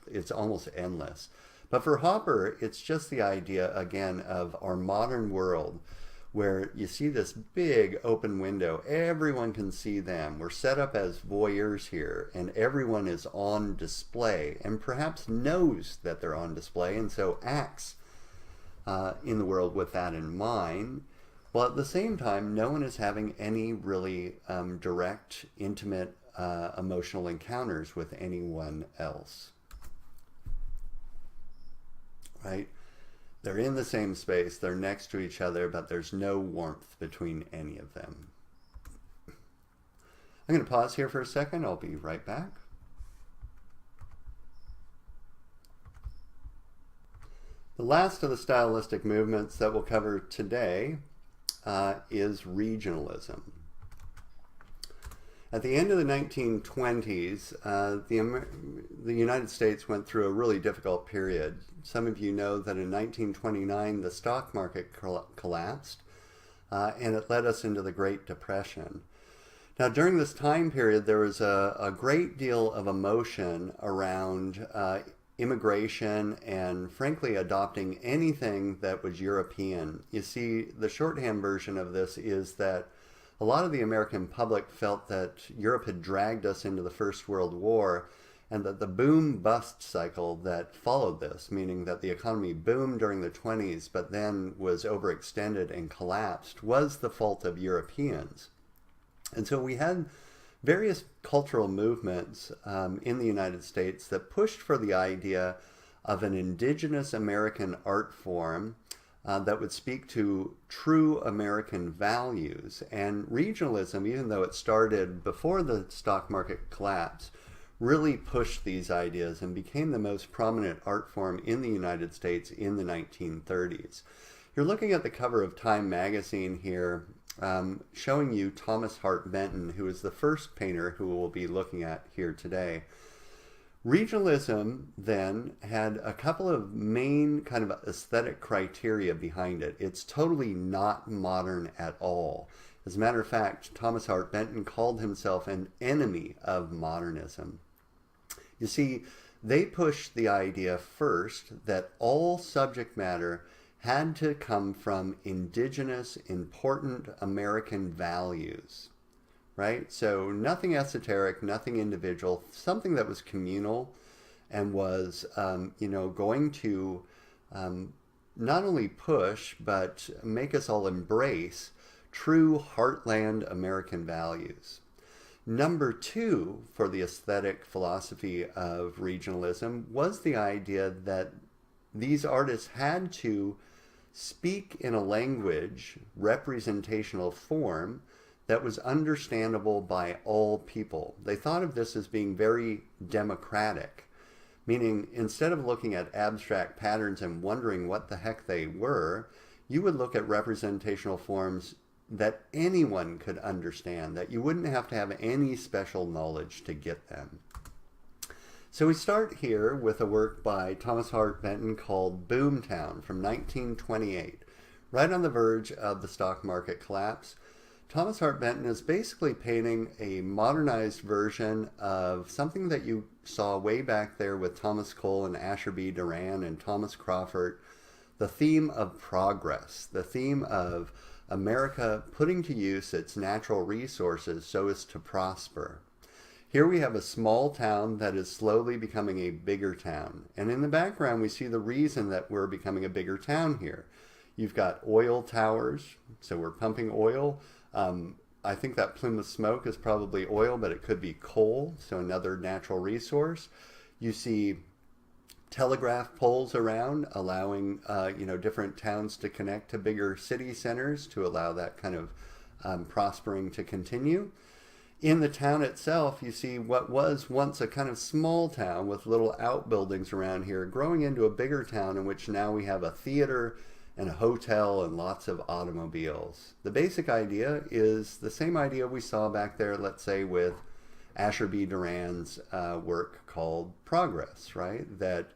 it's almost endless. But for Hopper, it's just the idea, again, of our modern world where you see this big open window. Everyone can see them. We're set up as voyeurs here, and everyone is on display and perhaps knows that they're on display and so acts in the world with that in mind. While at the same time, no one is having any really direct, intimate, emotional encounters with anyone else. Right? They're in the same space, they're next to each other, but there's no warmth between any of them. I'm going to pause here for a second. I'll be right back. The last of the stylistic movements that we'll cover today is regionalism. At the end of the 1920s, the United States went through a really difficult period. Some of you know that in 1929 the stock market collapsed, and it led us into the Great Depression. Now, during this time period, there was a great deal of emotion around immigration and, frankly, adopting anything that was European. You see, the shorthand version of this is that a lot of the American public felt that Europe had dragged us into the First World War, and that the boom-bust cycle that followed this, meaning that the economy boomed during the 20s but then was overextended and collapsed, was the fault of Europeans. And so we had various cultural movements in the United States that pushed for the idea of an indigenous American art form that would speak to true American values. And regionalism, even though it started before the stock market collapse, really pushed these ideas and became the most prominent art form in the United States in the 1930s. You're looking at the cover of Time magazine here, showing you Thomas Hart Benton, who is the first painter who we'll be looking at here today. Regionalism then had a couple of main kind of aesthetic criteria behind it. It's totally not modern at all. As a matter of fact, Thomas Hart Benton called himself an enemy of modernism. You see, they pushed the idea first that all subject matter had to come from indigenous, important American values. Right? So nothing esoteric, nothing individual, something that was communal and was, going to not only push, but make us all embrace true heartland American values. Number two for the aesthetic philosophy of regionalism was the idea that these artists had to speak in a language, representational form, that was understandable by all people. They thought of this as being very democratic, meaning instead of looking at abstract patterns and wondering what the heck they were, you would look at representational forms that anyone could understand, that you wouldn't have to have any special knowledge to get them. So we start here with a work by Thomas Hart Benton called Boomtown from 1928, right on the verge of the stock market collapse. Thomas Hart Benton is basically painting a modernized version of something that you saw way back there with Thomas Cole and Asher B. Duran and Thomas Crawford, the theme of progress, the theme of America putting to use its natural resources so as to prosper. Here we have a small town that is slowly becoming a bigger town. And in the background, we see the reason that we're becoming a bigger town here. You've got oil towers, so we're pumping oil. I think that plume of smoke is probably oil, but it could be coal, so another natural resource. You see telegraph poles around, allowing different towns to connect to bigger city centers to allow that kind of prospering to continue. In the town itself, you see what was once a kind of small town with little outbuildings around here growing into a bigger town in which now we have a theater and a hotel and lots of automobiles. The basic idea is the same idea we saw back there, let's say, with Asher B. Duran's work called Progress, right? That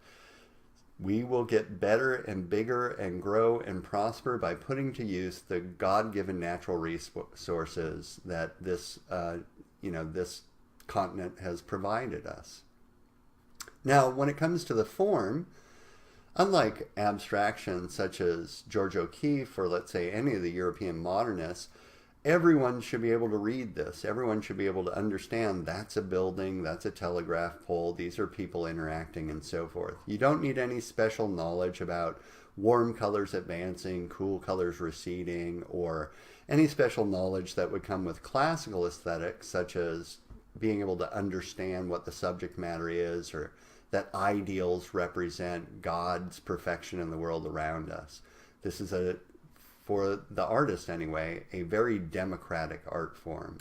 we will get better and bigger and grow and prosper by putting to use the God-given natural resources that this continent has provided us. Now, when it comes to the form, unlike abstractions such as George O'Keeffe or, let's say, any of the European modernists, everyone should be able to read this. Everyone should be able to understand that's a building, that's a telegraph pole, these are people interacting, and so forth. You don't need any special knowledge about warm colors advancing, cool colors receding, or any special knowledge that would come with classical aesthetics, such as being able to understand what the subject matter is, or that ideals represent God's perfection in the world around us. This is, for the artist anyway, a very democratic art form.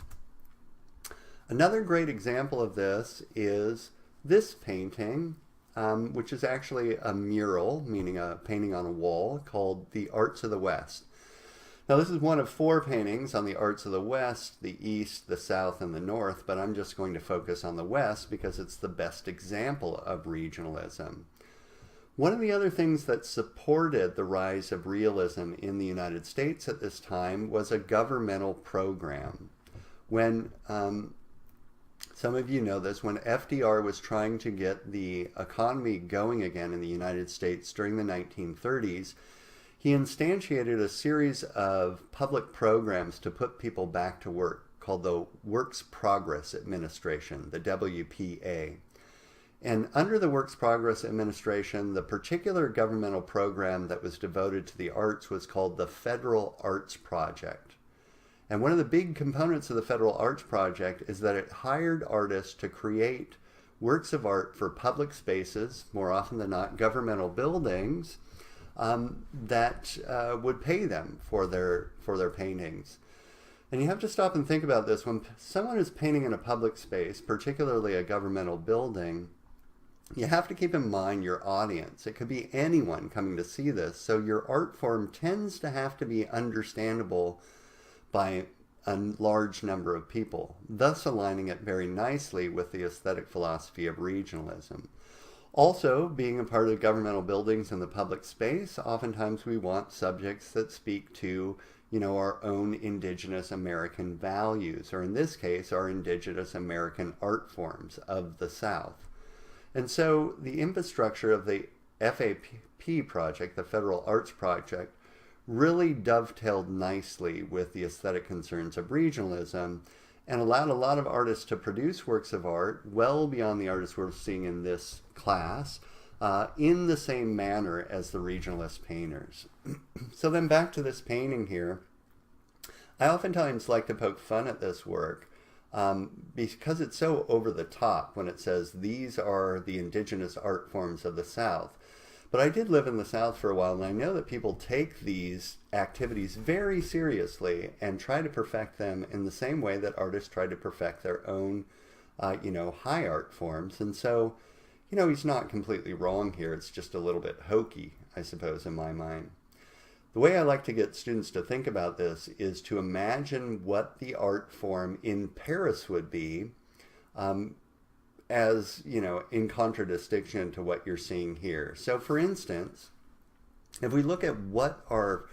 Another great example of this is this painting, which is actually a mural, meaning a painting on a wall, called The Arts of the West. Now, this is one of 4 paintings on the arts of the West, the East, the South, and the North, but I'm just going to focus on the West because it's the best example of regionalism. One of the other things that supported the rise of realism in the United States at this time was a governmental program. When, some of you know this, when FDR was trying to get the economy going again in the United States during the 1930s, he instantiated a series of public programs to put people back to work called the Works Progress Administration, the WPA. And under the Works Progress Administration, the particular governmental program that was devoted to the arts was called the Federal Arts Project. And one of the big components of the Federal Arts Project is that it hired artists to create works of art for public spaces, more often than not governmental buildings, that would pay them for their paintings. And you have to stop and think about this. When someone is painting in a public space, particularly a governmental building, you have to keep in mind your audience. It could be anyone coming to see this, so your art form tends to have to be understandable by a large number of people, thus aligning it very nicely with the aesthetic philosophy of regionalism. Also, being a part of governmental buildings in the public space, oftentimes we want subjects that speak to, our own indigenous American values, or in this case, our indigenous American art forms of the South. And so the infrastructure of the FAP project, the Federal Arts Project, really dovetailed nicely with the aesthetic concerns of regionalism and allowed a lot of artists to produce works of art well beyond the artists we're seeing in this class, in the same manner as the regionalist painters. So then back to this painting here. I oftentimes like to poke fun at this work because it's so over the top when it says these are the indigenous art forms of the South. But I did live in the South for a while, and I know that people take these activities very seriously and try to perfect them in the same way that artists try to perfect their own, high art forms. And so, he's not completely wrong here. It's just a little bit hokey, I suppose, in my mind. The way I like to get students to think about this is to imagine what the art form in Paris would be, as, in contradistinction to what you're seeing here. So, for instance, if we look at what are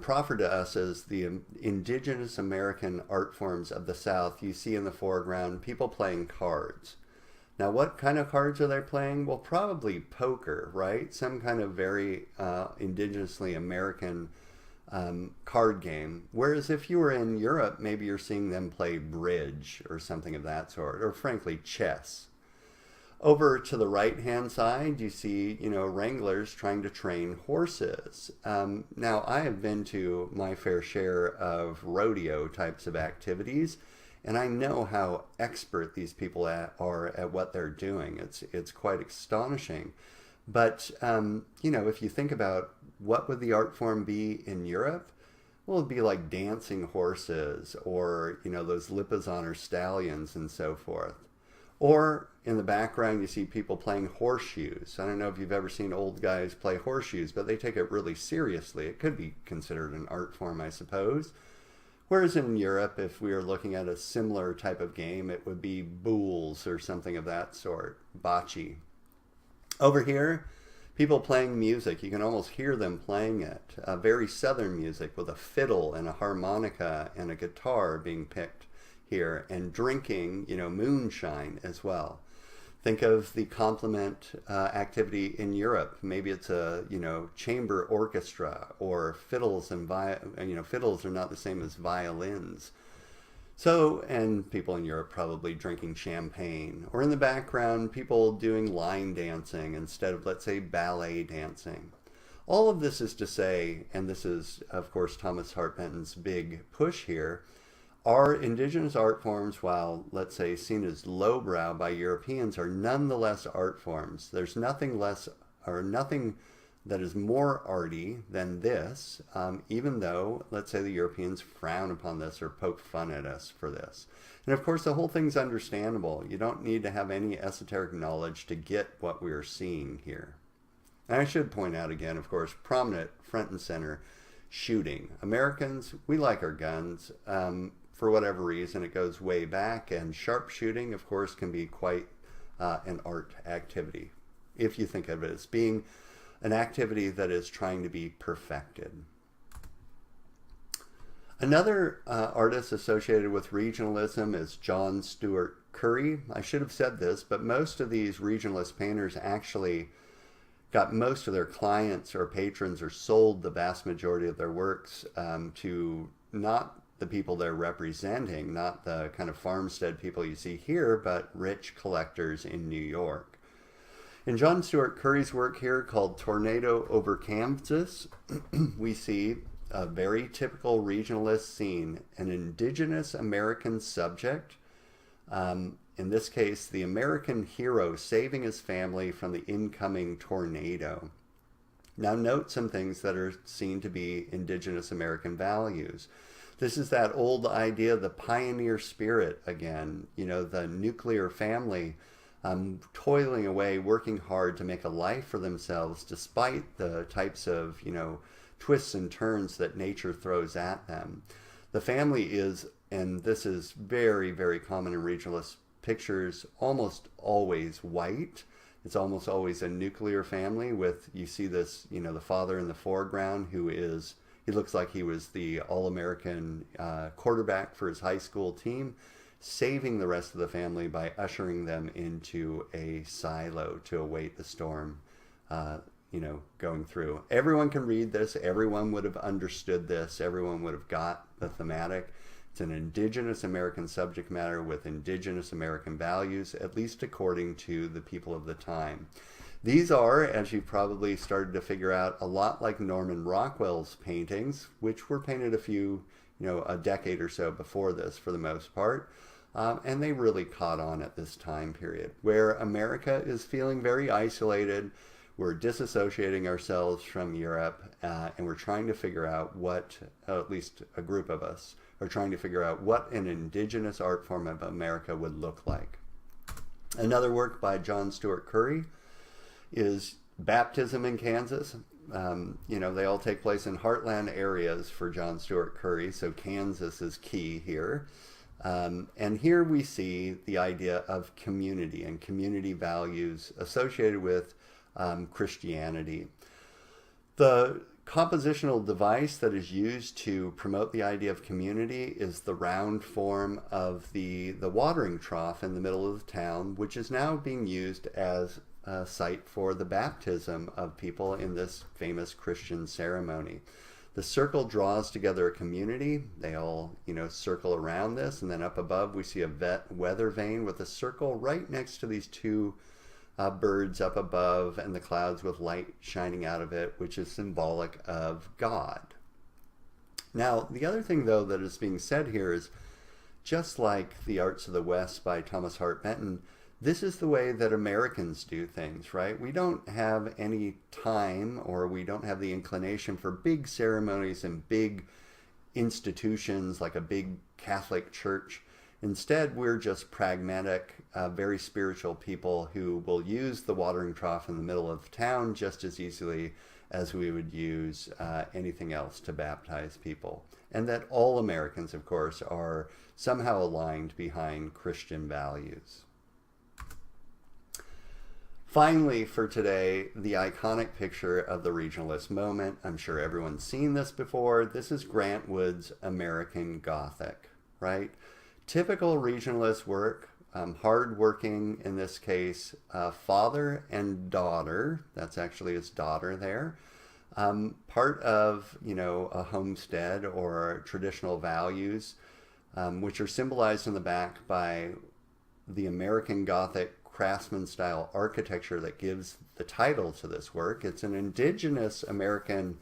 proffered to us as the indigenous American art forms of the South, you see in the foreground people playing cards. Now, what kind of cards are they playing? Well, probably poker, right? Some kind of very indigenously American card game. Whereas if you were in Europe, maybe you're seeing them play bridge or something of that sort, or frankly, chess. Over to the right-hand side, you see, wranglers trying to train horses. Now, I have been to my fair share of rodeo types of activities, and I know how expert these people are at what they're doing. It's quite astonishing. But, if you think about what would the art form be in Europe, well, it'd be like dancing horses or, those Lipizzaner stallions and so forth. Or in the background, you see people playing horseshoes. I don't know if you've ever seen old guys play horseshoes, but they take it really seriously. It could be considered an art form, I suppose. Whereas in Europe, if we were looking at a similar type of game, it would be boules or something of that sort, bocce. Over here, people playing music. You can almost hear them playing it. Very southern music with a fiddle and a harmonica and a guitar being picked here, and drinking, moonshine as well. Think of the complement activity in Europe. Maybe it's a, chamber orchestra, or fiddles and fiddles are not the same as violins. So, and people in Europe probably drinking champagne, or in the background, people doing line dancing instead of, let's say, ballet dancing. All of this is to say, and this is, of course, Thomas Hart Benton's big push here, our indigenous art forms, while, let's say, seen as lowbrow by Europeans, are nonetheless art forms. There's nothing less, or nothing that is more arty than this, even though, let's say, the Europeans frown upon this or poke fun at us for this. And of course, the whole thing's understandable. You don't need to have any esoteric knowledge to get what we're seeing here. And I should point out again, of course, prominent front and center, shooting. Americans, we like our guns. For whatever reason, it goes way back, and sharpshooting, of course, can be quite an art activity, if you think of it as being an activity that is trying to be perfected. Another artist associated with regionalism is Jon Stewart Curry. I should have said this, but most of these regionalist painters actually got most of their clients or patrons, or sold the vast majority of their works to not the people they're representing, not the kind of farmstead people you see here, but rich collectors in New York. In Jon Stewart Curry's work here, called Tornado Over Kansas, we see a very typical regionalist scene: an indigenous American subject, in this case the American hero saving his family from the incoming tornado. Now note some things that are seen to be indigenous American values. This is that old idea, the pioneer spirit again, the nuclear family toiling away, working hard to make a life for themselves despite the types of, twists and turns that nature throws at them. The family is, and this is very, very common in regionalist pictures, almost always white. It's almost always a nuclear family with, you see this, the father in the foreground he looks like he was the All-American quarterback for his high school team, saving the rest of the family by ushering them into a silo to await the storm, going through. Everyone can read this. Everyone would have understood this. Everyone would have got the thematic. It's an indigenous American subject matter with indigenous American values, at least according to the people of the time. These are, as you've probably started to figure out, a lot like Norman Rockwell's paintings, which were painted a decade or so before this for the most part. And they really caught on at this time period, where America is feeling very isolated. We're disassociating ourselves from Europe, and we're trying to figure out what, at least a group of us, are trying to figure out what an indigenous art form of America would look like. Another work by Jon Stewart Curry is Baptism in Kansas. They all take place in heartland areas for Jon Stewart Curry, so Kansas is key here. And here we see the idea of community and community values associated with Christianity. The compositional device that is used to promote the idea of community is the round form of the watering trough in the middle of the town, which is now being used as a site for the baptism of people in this famous Christian ceremony. The circle draws together a community. They all, circle around this, and then up above we see a weather vane with a circle right next to these two birds up above, and the clouds with light shining out of it, which is symbolic of God. Now, the other thing, though, that is being said here is, just like The Arts of the West by Thomas Hart Benton, this is the way that Americans do things, right? We don't have any time, or we don't have the inclination for big ceremonies and big institutions like a big Catholic church. Instead, we're just pragmatic, very spiritual people who will use the watering trough in the middle of town just as easily as we would use anything else to baptize people. And that all Americans, of course, are somehow aligned behind Christian values. Finally, for today, the iconic picture of the regionalist moment. I'm sure everyone's seen this before. This is Grant Wood's American Gothic, right? Typical regionalist work, hard-working in this case, father and daughter. That's actually his daughter there. Part of, a homestead or traditional values, which are symbolized in the back by the American Gothic craftsman style architecture that gives the title to this work. It's an indigenous American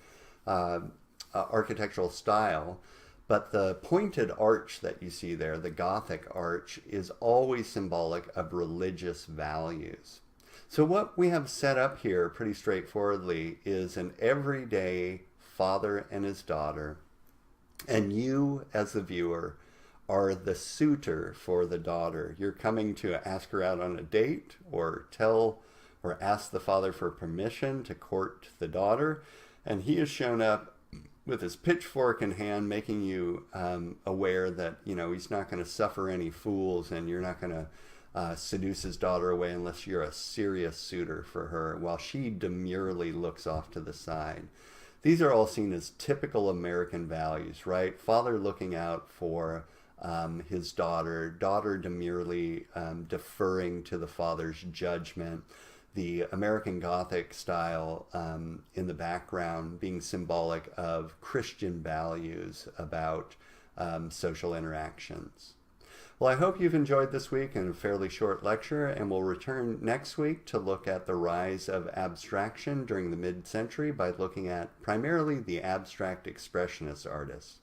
architectural style, but the pointed arch that you see there, the Gothic arch, is always symbolic of religious values. So what we have set up here pretty straightforwardly is an everyday father and his daughter, and you as the viewer are the suitor for the daughter. You're coming to ask her out on a date, or ask the father for permission to court the daughter, and he has shown up with his pitchfork in hand, making you aware that, you know, he's not going to suffer any fools, and you're not going to seduce his daughter away unless you're a serious suitor for her, while she demurely looks off to the side. These are all seen as typical American values, right? Father looking out for his daughter, daughter demurely deferring to the father's judgment, the American Gothic style in the background being symbolic of Christian values about social interactions. Well, I hope you've enjoyed this week in a fairly short lecture, and we'll return next week to look at the rise of abstraction during the mid-century by looking at primarily the abstract expressionist artists.